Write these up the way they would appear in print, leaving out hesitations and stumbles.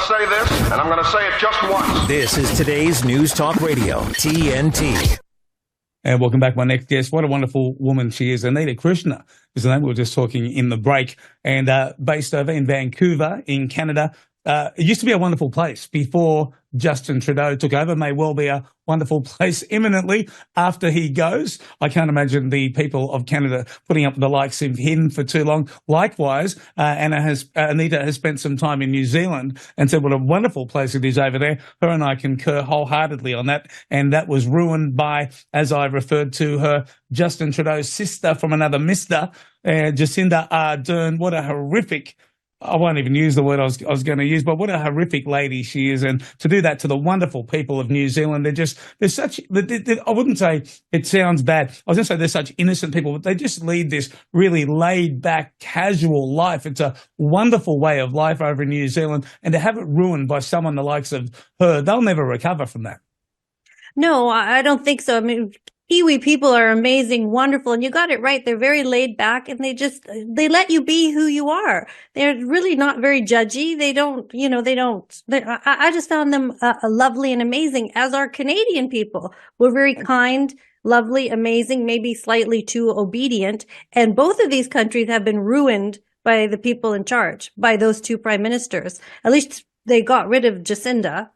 say this, and I'm going to say it just once. This is today's News Talk Radio, TNT. And welcome back, my next guest. What a wonderful woman she is. Anita Krishna is the name. We were just talking in the break. And based over in Vancouver, in Canada. It used to be a wonderful place before Justin Trudeau took over. May well be a wonderful place imminently after he goes. I can't imagine the people of Canada putting up with the likes of him for too long. Likewise, Anita has spent some time in New Zealand and said what a wonderful place it is over there. Her and I concur wholeheartedly on that. And that was ruined by, as I referred to her, Justin Trudeau's sister from another mister, Jacinda Ardern. What a horrific, I won't even use the word I was going to use, but what a horrific lady she is. And to do that to the wonderful people of New Zealand, they're such, I wouldn't say it sounds bad. I was going to say they're such innocent people, but they just lead this really laid back, casual life. It's a wonderful way of life over in New Zealand. And to have it ruined by someone the likes of her, they'll never recover from that. No, I don't think so. I mean, Kiwi people are amazing, wonderful, and you got it right. They're very laid back, and they let you be who you are. They're really not very judgy. I just found them lovely and amazing, as are Canadian people. We're very kind, lovely, amazing, maybe slightly too obedient. And both of these countries have been ruined by the people in charge, by those two prime ministers. At least they got rid of Jacinda,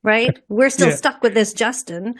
right? We're still stuck with this Justin.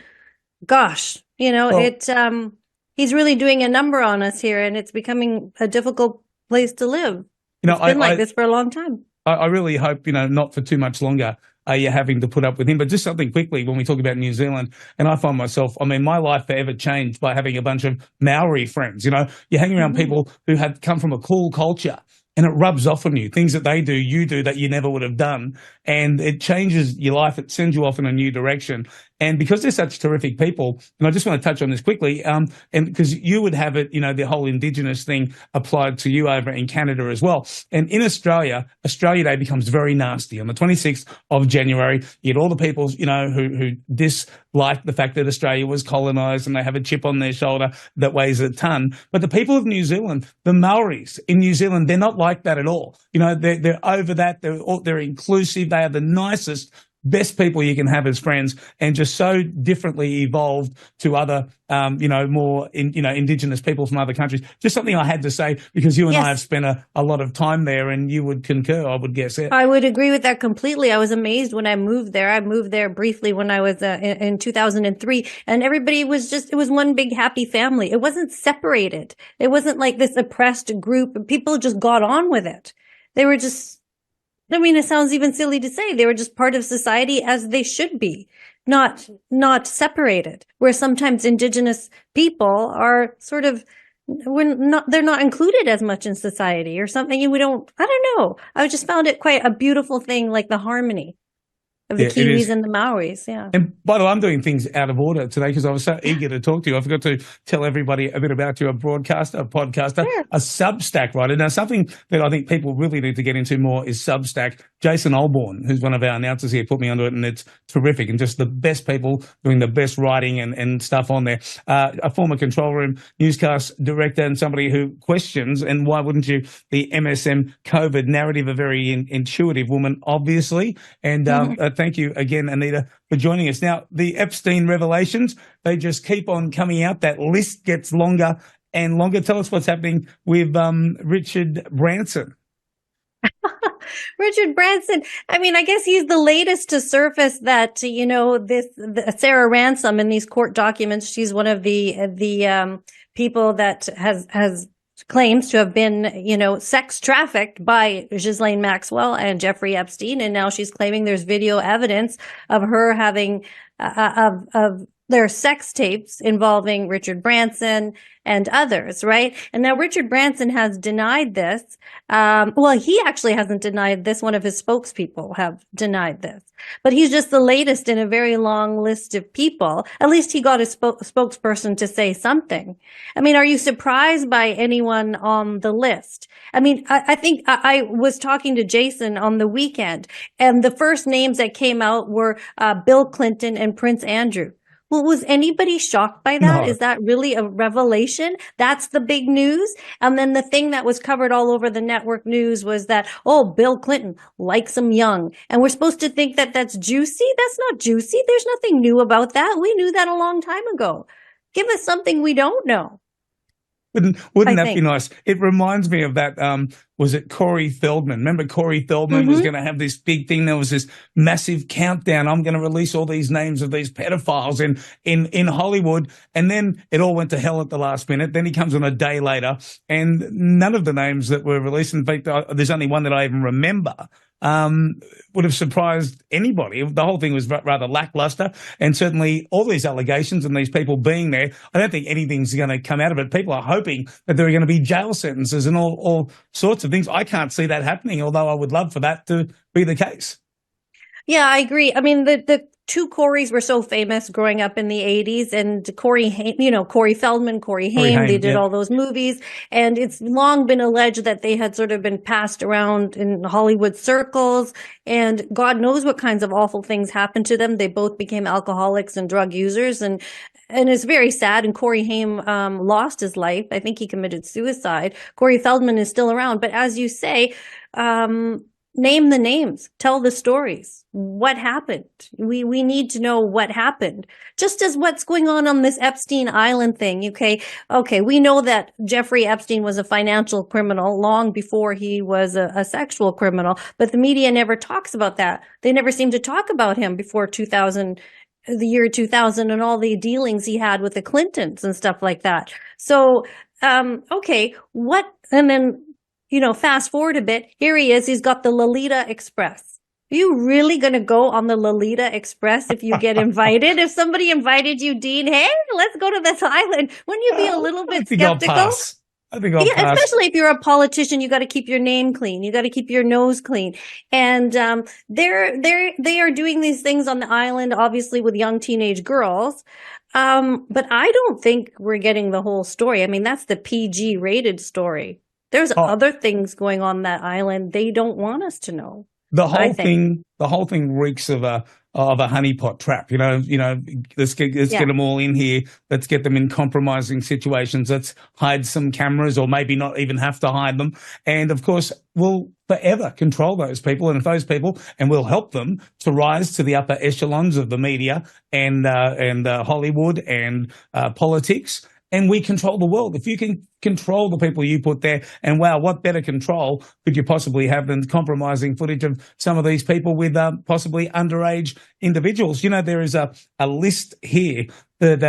Gosh. He's really doing a number on us here, and it's becoming a difficult place to live. It's been like this for a long time. I really hope, not for too much longer are you having to put up with him. But just something quickly when we talk about New Zealand, and I find myself, my life forever changed by having a bunch of Maori friends. You're hanging around people who have come from a cool culture. And it rubs off on you. Things that they do, you do that you never would have done. And it changes your life. It sends you off in a new direction. And because they're such terrific people, and I just want to touch on this quickly, and because you would have it, the whole Indigenous thing applied to you over in Canada as well. And in Australia Day becomes very nasty. On the 26th of January, you get all the people, who dislike the fact that Australia was colonised, and they have a chip on their shoulder that weighs a ton. But the people of New Zealand, the Maoris in New Zealand, they're not like that at all. They're over that. They're inclusive. They are the nicest, best people you can have as friends, and just so differently evolved to other, more, Indigenous people from other countries. Just something I had to say, because you and I have spent a lot of time there, and you would concur, I would guess. I would agree with that completely. I was amazed when I moved there. I moved there briefly when I was in 2003, and everybody was it was one big happy family. It wasn't separated. It wasn't like this oppressed group. People just got on with it. They were just, it sounds even silly to say, they were just part of society as they should be, not separated, where sometimes Indigenous people are sort of, they're not included as much in society or something. I don't know. I just found it quite a beautiful thing, like the harmony of the Kiwis and the Maoris, And by the way, I'm doing things out of order today because I was so eager to talk to you. I forgot to tell everybody a bit about you, a podcaster, a Substack writer. Now, something that I think people really need to get into more is Substack. Jason Olborn, who's one of our announcers here, put me onto it, and it's terrific, and just the best people doing the best writing and stuff on there. A former Control Room newscast director and somebody who questions, and why wouldn't you, the MSM COVID narrative, a very intuitive woman, obviously. And thank you again, Anita, for joining us. Now, the Epstein revelations, they just keep on coming out. That list gets longer and longer. Tell us what's happening with Richard Branson. Richard Branson. I guess he's the latest to surface that, Sarah Ransom in these court documents. She's one of the people that has claims to have been, sex trafficked by Ghislaine Maxwell and Jeffrey Epstein. And now she's claiming there's video evidence of her having, of their sex tapes involving Richard Branson and others, right? And now Richard Branson has denied this. He actually hasn't denied this. One of his spokespeople have denied this. But he's just the latest in a very long list of people. At least he got a spokesperson to say something. Are you surprised by anyone on the list? I think I was talking to Jason on the weekend, and the first names that came out were Bill Clinton and Prince Andrew. Well, was anybody shocked by that? No. Is that really a revelation? That's the big news. And then the thing that was covered all over the network news was that, oh, Bill Clinton likes him young. And we're supposed to think that that's juicy? That's not juicy. There's nothing new about that. We knew that a long time ago. Give us something we don't know. Wouldn't that be nice? It reminds me of that, was it Corey Feldman? Remember Corey Feldman was going to have this big thing. There was this massive countdown. I'm going to release all these names of these pedophiles in Hollywood. And then it all went to hell at the last minute. Then he comes on a day later and none of the names that were released, in fact, there's only one that I even remember, would have surprised anybody. The whole thing was rather lackluster, and certainly all these allegations and these people being there, I don't think anything's going to come out of it. People are hoping that there are going to be jail sentences and all sorts of things. I can't see that happening, although I would love for that to be the case. Yeah, I agree. I mean, the two Coreys were so famous growing up in the 80s, and Corey Feldman, Corey Haim, they did all those movies. And it's long been alleged that they had sort of been passed around in Hollywood circles, and God knows what kinds of awful things happened to them. They both became alcoholics and drug users, and it's very sad. And Corey Haim lost his life. I think he committed suicide. Corey Feldman is still around. But as you say, name the names, tell the stories. What happened? We need to know what happened. Just as what's going on this Epstein Island thing. Okay. We know that Jeffrey Epstein was a financial criminal long before he was a sexual criminal, but the media never talks about that. They never seem to talk about him before the year 2000 and all the dealings he had with the Clintons and stuff like that. So, okay, and then, fast forward a bit, here he is, he's got the Lolita Express. Are you really going to go on the Lolita Express if you get invited? If somebody invited you, Dean, hey, let's go to this island, wouldn't you be a little bit skeptical? I think I'll pass. Especially if you're a politician, you got to keep your name clean. You got to keep your nose clean. And they are doing these things on the island, obviously with young teenage girls. But I don't think we're getting the whole story. I mean, that's the PG rated story. There's other things going on that island they don't want us to know. The whole thing reeks of a honeypot trap. Let's get them all in here. Let's get them in compromising situations. Let's hide some cameras, or maybe not even have to hide them. And of course, we'll forever control those people, and we'll help them to rise to the upper echelons of the media and Hollywood and politics. And we control the world. If you can control the people you put there, and wow, what better control could you possibly have than compromising footage of some of these people with possibly underage individuals? There is a list here that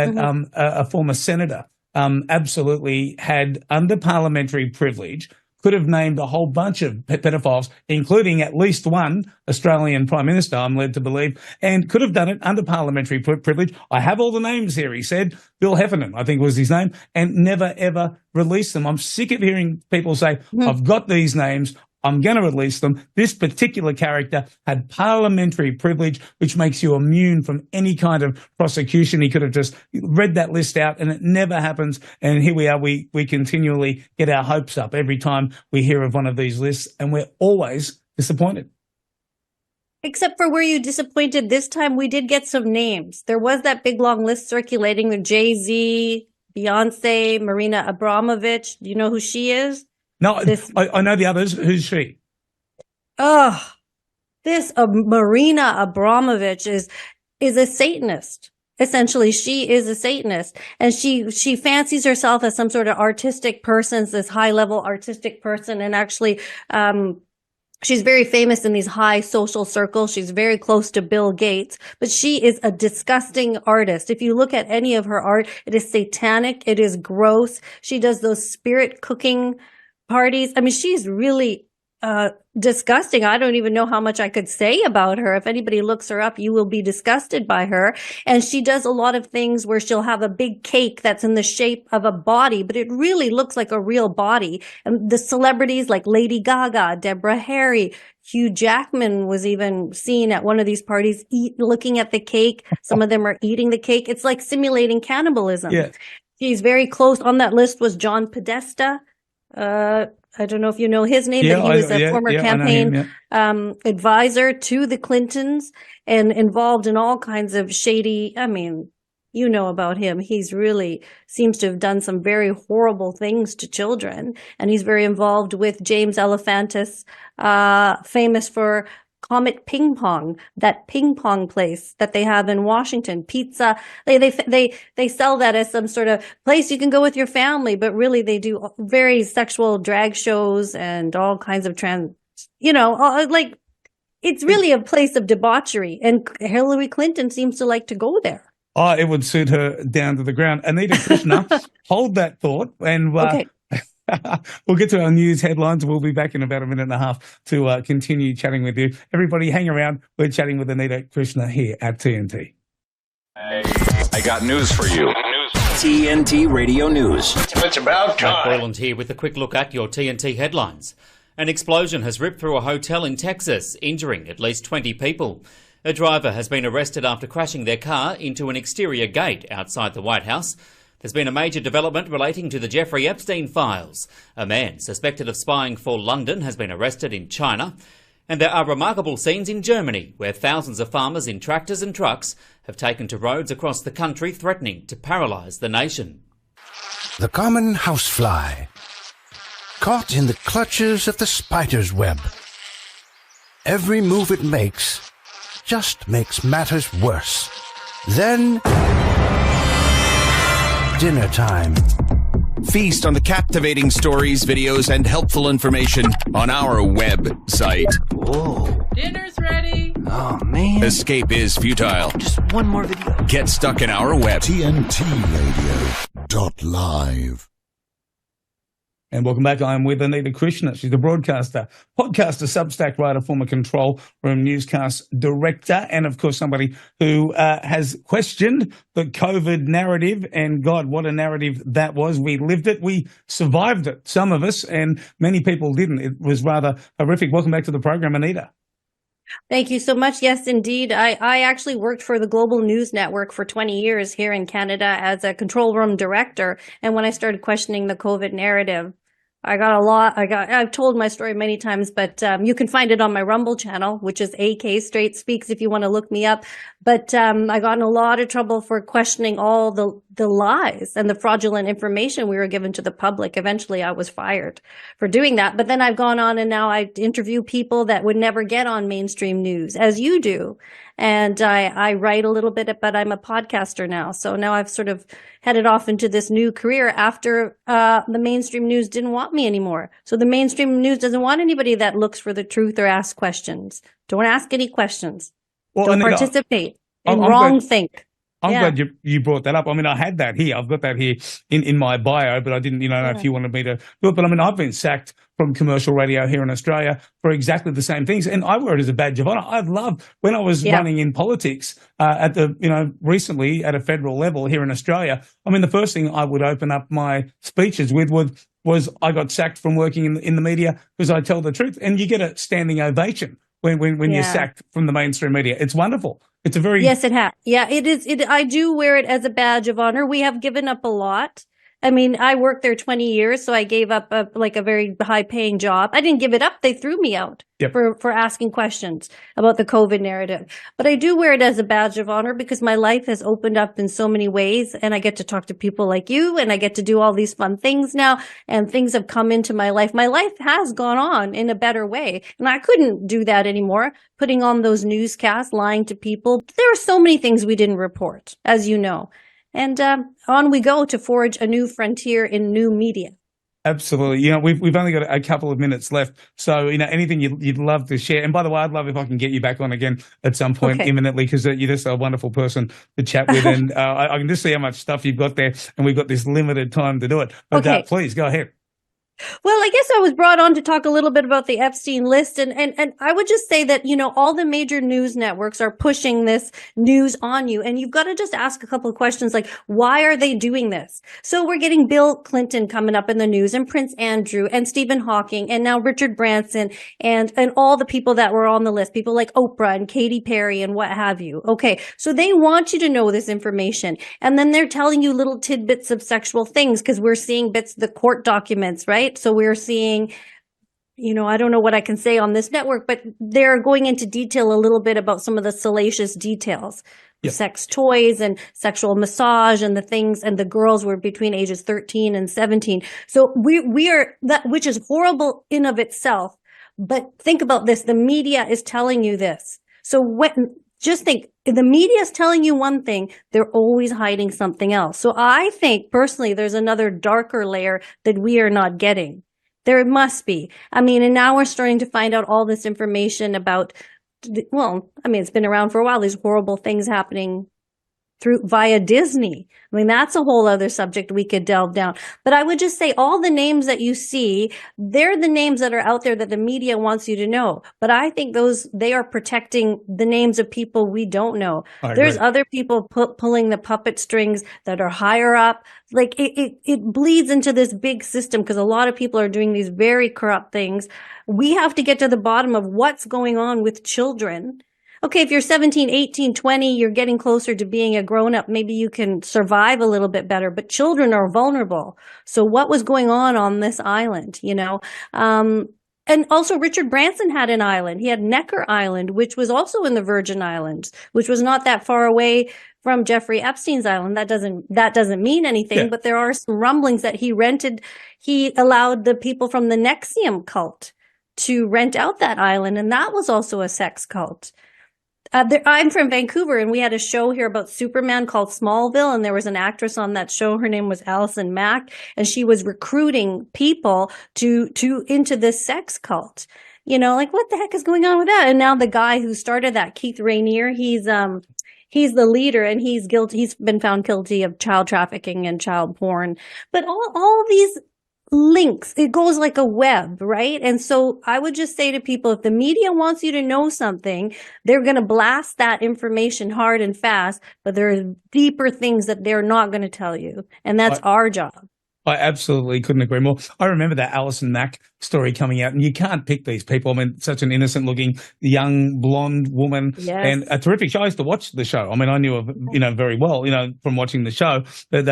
a former senator absolutely had under parliamentary privilege, could have named a whole bunch of pedophiles, including at least one Australian Prime Minister, I'm led to believe, and could have done it under parliamentary privilege. I have all the names here, he said. Bill Heffernan, I think was his name, and never, ever released them. I'm sick of hearing people say, I've got these names, I'm going to release them. This particular character had parliamentary privilege, which makes you immune from any kind of prosecution. He could have just read that list out, and it never happens. And here we are. We continually get our hopes up every time we hear of one of these lists, and we're always disappointed. Except for were you disappointed this time? We did get some names. There was that big long list circulating with Jay-Z, Beyonce, Marina Abramovich. Do you know who she is? No, I know the others. Who's she? This Marina Abramovich is a Satanist. Essentially, she is a Satanist, and she fancies herself as some sort of artistic person, this high-level artistic person, and actually, she's very famous in these high social circles. She's very close to Bill Gates, but she is a disgusting artist. If you look at any of her art, it is satanic. It is gross. She does those spirit cooking parties. I mean, she's really disgusting. I don't even know how much I could say about her. If anybody looks her up, you will be disgusted by her. And she does a lot of things where she'll have a big cake that's in the shape of a body, but it really looks like a real body. And the celebrities like Lady Gaga, Deborah Harry, Hugh Jackman was even seen at one of these parties looking at the cake. Some of them are eating the cake. It's like simulating cannibalism. Yeah. She's very close. On that list was John Podesta. I don't know if you know his name, but he was a former campaign advisor to the Clintons and involved in all kinds of shady, You know about him. He's really seems to have done some very horrible things to children. And he's very involved with James Alefantis, famous for Comet Ping Pong, that ping pong place that they have in Washington. Pizza. They sell that as some sort of place you can go with your family, but really they do very sexual drag shows and all kinds of it's really a place of debauchery. And Hillary Clinton seems to like to go there. Oh, it would suit her down to the ground. Anita Krishna, hold that thought. And Okay. we'll get to our news headlines. We'll be back in about a minute and a half to continue chatting with you. Everybody hang around. We're chatting with Anita Krishna here at TNT. I got news for you. TNT Radio News. It's about Matt time. Boyland here with a quick look at your TNT headlines. An explosion has ripped through a hotel in Texas, injuring at least 20 people. A driver has been arrested after crashing their car into an exterior gate outside the White House. There's been a major development relating to the Jeffrey Epstein files. A man suspected of spying for London has been arrested in China. And there are remarkable scenes in Germany, where thousands of farmers in tractors and trucks have taken to roads across the country, threatening to paralyse the nation. The common housefly, caught in the clutches of the spider's web. Every move it makes just makes matters worse. Then, dinner time. Feast on the captivating stories, videos, and helpful information on our website. Whoa. Dinner's ready. Oh, man. Escape is futile. Just one more video. Get stuck in our web. TNT Radio.live. And welcome back. I'm with Anita Krishna. She's a broadcaster, podcaster, Substack writer, former control room newscast director, and of course somebody who has questioned the COVID narrative. And God, what a narrative that was. We lived it. We survived it. Some of us, and many people didn't. It was rather horrific. Welcome back to the program, Anita. Thank you so much. Yes, indeed. I actually worked for the Global News Network for 20 years here in Canada as a control room director. And when I started questioning the COVID narrative, I've told my story many times, but you can find it on my Rumble channel, which is AK Straight Speaks if you want to look me up. But I got in a lot of trouble for questioning all the lies and the fraudulent information we were given to the public. Eventually, I was fired for doing that. But then I've gone on and now I interview people that would never get on mainstream news, as you do. And I write a little bit, but I'm a podcaster now. So now I've sort of headed off into this new career after the mainstream news didn't want me anymore. So the mainstream news doesn't want anybody that looks for the truth or asks questions. Don't ask any questions. Well, Don't Anita, participate I'm in wrong glad- think. I'm Yeah. glad you brought that up. I mean, I had that here. I've got that here in my bio, but I didn't, know if you wanted me to do it. But I mean, I've been sacked from commercial radio here in Australia for exactly the same things. And I wear it as a badge of honor. I'd love when I was running in politics recently at a federal level here in Australia. I mean, the first thing I would open up my speeches with was I got sacked from working in the media because I tell the truth. And you get a standing ovation when you're sacked from the mainstream media. It's wonderful. It's a very... Yes, it has. Yeah, it is. I do wear it as a badge of honor. We have given up a lot. I mean, I worked there 20 years, so I gave up a very high-paying job. I didn't give it up. They threw me out for asking questions about the COVID narrative. But I do wear it as a badge of honor because my life has opened up in so many ways, and I get to talk to people like you, and I get to do all these fun things now, and things have come into my life. My life has gone on in a better way, and I couldn't do that anymore, putting on those newscasts, lying to people. There are so many things we didn't report, as you know. And on we go to forge a new frontier in new media. Absolutely. We've only got a couple of minutes left. So, anything you'd love to share. And by the way, I'd love if I can get you back on again at some point imminently, because you're just a wonderful person to chat with. And I can just see how much stuff you've got there. And we've got this limited time to do it. But please go ahead. Well, I guess I was brought on to talk a little bit about the Epstein list. And I would just say that, all the major news networks are pushing this news on you. And you've got to just ask a couple of questions like, why are they doing this? So we're getting Bill Clinton coming up in the news, and Prince Andrew, and Stephen Hawking, and now Richard Branson, and all the people that were on the list, people like Oprah and Katy Perry and what have you. Okay. So they want you to know this information. And then they're telling you little tidbits of sexual things because we're seeing bits of the court documents, right? So we're seeing I don't know what I can say on this network, but they're going into detail a little bit about some of the salacious details. Yep. Sex toys and sexual massage and the things, and the girls were between ages 13 and 17. So we are that, which is horrible in of itself. But think about this. The media is telling you this. So just think, the media is telling you one thing, they're always hiding something else. So I think personally, there's another darker layer that we are not getting. There must be. And now we're starting to find out all this information about, it's been around for a while, these horrible things happening via Disney. That's a whole other subject we could delve down. But I would just say all the names that you see, they're the names that are out there that the media wants you to know. But I think they are protecting the names of people we don't know. There's other people pulling the puppet strings that are higher up. Like it bleeds into this big system because a lot of people are doing these very corrupt things. We have to get to the bottom of what's going on with children. Okay, if you're 17, 18, 20, you're getting closer to being a grown-up. Maybe you can survive a little bit better, but children are vulnerable. So what was going on this island, And also Richard Branson had an island. He had Necker Island, which was also in the Virgin Islands, which was not that far away from Jeffrey Epstein's island. That doesn't mean anything, but there are some rumblings that he allowed the people from the NXIVM cult to rent out that island, and that was also a sex cult. I'm from Vancouver, and we had a show here about Superman called Smallville, and there was an actress on that show. Her name was Allison Mack, and she was recruiting people into this sex cult. What the heck is going on with that? And now the guy who started that, Keith Rainier, he's the leader, and he's guilty. He's been found guilty of child trafficking and child porn. But all of these links, it goes like a web, right? And so I would just say to people, if the media wants you to know something, they're going to blast that information hard and fast, but there are deeper things that they're not going to tell you. And that's our job. I absolutely couldn't agree more. I remember that Alison Mack story coming out, and you can't pick these people. Such an innocent-looking young blonde woman, and a terrific show. I used to watch the show. I knew her, very well, from watching the show. But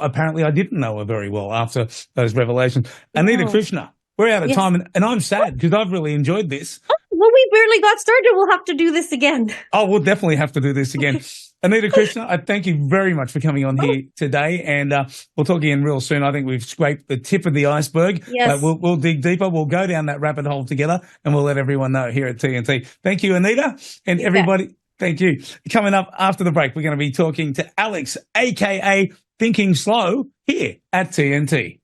apparently, I didn't know her very well after those revelations. Anita Krishna, we're out of time, and I'm sad because I've really enjoyed this. Well, we barely got started. We'll have to do this again. Oh, we'll definitely have to do this again. Anita Krishna, I thank you very much for coming on here today, and we'll talk again real soon. I think we've scraped the tip of the iceberg. Yes. We'll dig deeper. We'll go down that rabbit hole together, and we'll let everyone know here at TNT. Thank you, Anita, and everybody. Thank you. Coming up after the break, we're going to be talking to Alex, a.k.a. Thinking Slow, here at TNT.